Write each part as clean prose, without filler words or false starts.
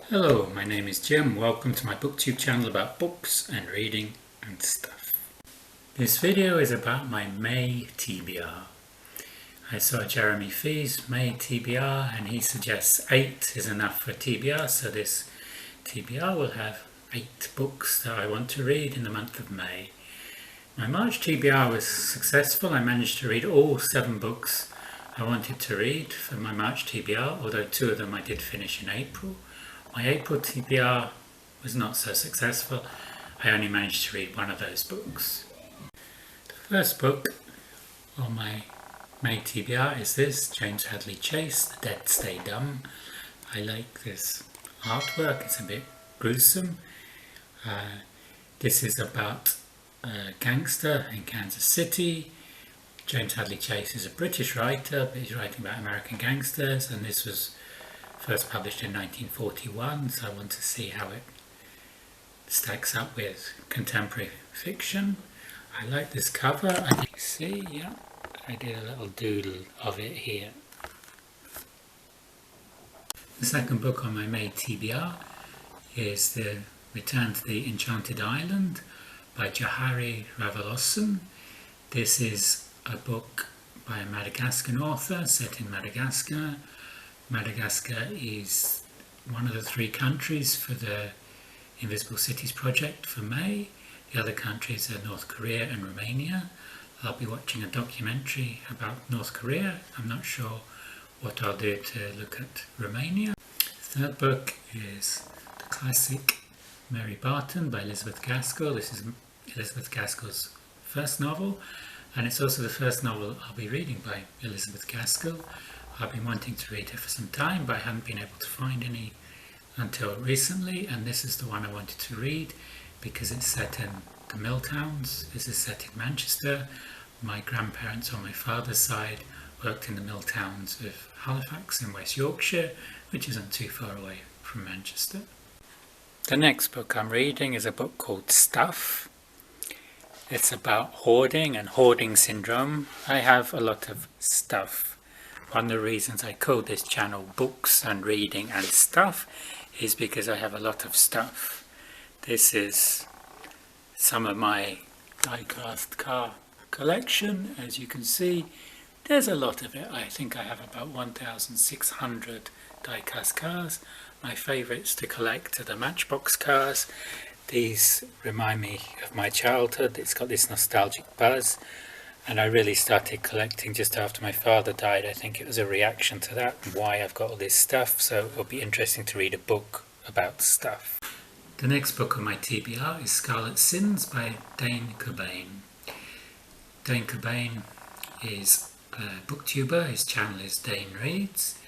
Hello, my name is Jim. Welcome to my booktube channel about books and reading and stuff. This video is about my May TBR. I saw Jeremy Fee's May TBR and he suggests 8 is enough for TBR, so this TBR will have 8 books that I want to read in the month of May. My March TBR was successful. I managed to read all 7 books I wanted to read for my March TBR, although 2 of them I did finish in April. My April TBR was not so successful. I only managed to read 1 of those books. The first book on my May TBR is this, James Hadley Chase, The Dead Stay Dumb. I like this artwork, it's a bit gruesome. This is about a gangster in Kansas City. James Hadley Chase is a British writer, but he's writing about American gangsters, and this was first published in 1941, so I want to see how it stacks up with contemporary fiction. I like this cover. I can see, yeah, I did a little doodle of it here. The second book on my May TBR is The Return to the Enchanted Island by Johary Ravaloson. This is a book by a Madagascar author set in Madagascar. Madagascar is one of the 3 countries for the Invisible Cities project for May. The other countries are North Korea and Romania. I'll be watching a documentary about North Korea. I'm not sure what I'll do to look at Romania. The third book is the classic Mary Barton by Elizabeth Gaskell. This is Elizabeth Gaskell's first novel, and it's also the first novel I'll be reading by Elizabeth Gaskell. I've been wanting to read it for some time, but I haven't been able to find any until recently, and this is the one I wanted to read because it's set in the mill towns. This is set in Manchester. My grandparents on my father's side worked in the mill towns of Halifax in West Yorkshire, which isn't too far away from Manchester. The next book I'm reading is a book called Stuff. It's about hoarding and hoarding syndrome. I have a lot of stuff. One of the reasons I called this channel Books and Reading and Stuff is because I have a lot of stuff. This is some of my die-cast car collection. As you can see, there's a lot of it. I think I have about 1,600 die-cast cars. My favourites to collect are the Matchbox cars. These remind me of my childhood. It's got this nostalgic buzz. And I really started collecting just after my father died. I think it was a reaction to that and why I've got all this stuff. So it'll be interesting to read a book about stuff. The next book on my TBR is Scarlet Sins by Dane Cobain. Dane Cobain is a booktuber. His channel is Dane Reads.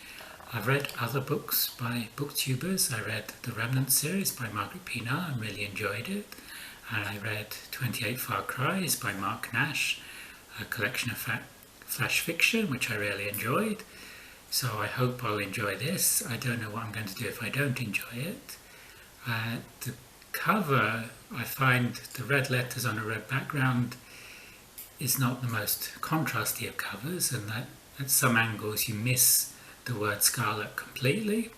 I've read other books by booktubers. I read the Remnant series by Margaret Pienaar and really enjoyed it. And I read 28 Far Cries by Mark Nash, a collection of flash fiction which I really enjoyed, so I hope I'll enjoy this. I don't know what I'm going to do if I don't enjoy it. The cover, I find the red letters on a red background is not the most contrasty of covers, and that at some angles you miss the word Scarlet completely.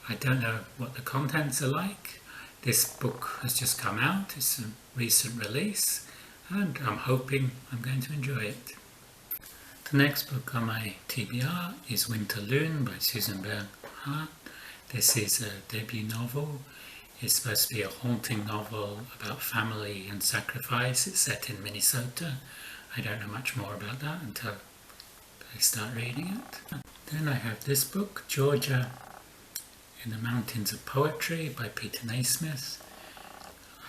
I don't know what the contents are like. This book has just come out, it's a recent release, and I'm hoping I'm going to enjoy it. The next book on my TBR is Winterlune by Susan Bernhard. This is a debut novel. It's supposed to be a haunting novel about family and sacrifice. It's set in Minnesota. I don't know much more about that until I start reading it. Then I have this book, Georgia in the Mountains of Poetry by Peter Naismith.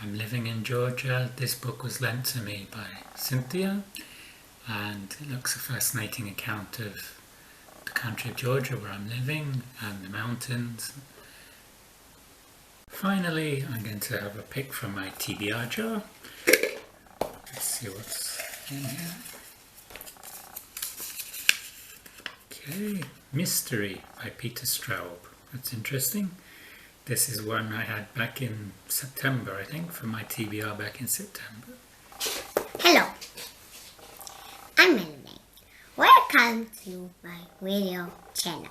I'm living in Georgia. This book was lent to me by Cynthia, and it looks a fascinating account of the country of Georgia where I'm living and the mountains. Finally, I'm going to have a pick from my TBR jar. Let's see what's in here. Okay, Mystery by Peter Straub. That's interesting. This is one I had back in September, I think, for my TBR back in September. Hello, I'm Melanie. Welcome to my video channel.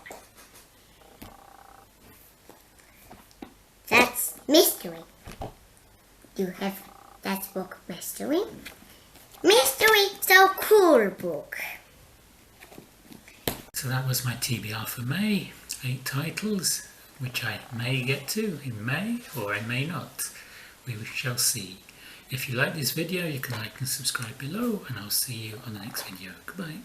Mystery. You have that book, Mystery? Mystery, so cool book. So that was my TBR for May. 8 titles, which I may get to in May, or I may not. We shall see. If you like this video, you can like and subscribe below, and I'll see you on the next video. Goodbye.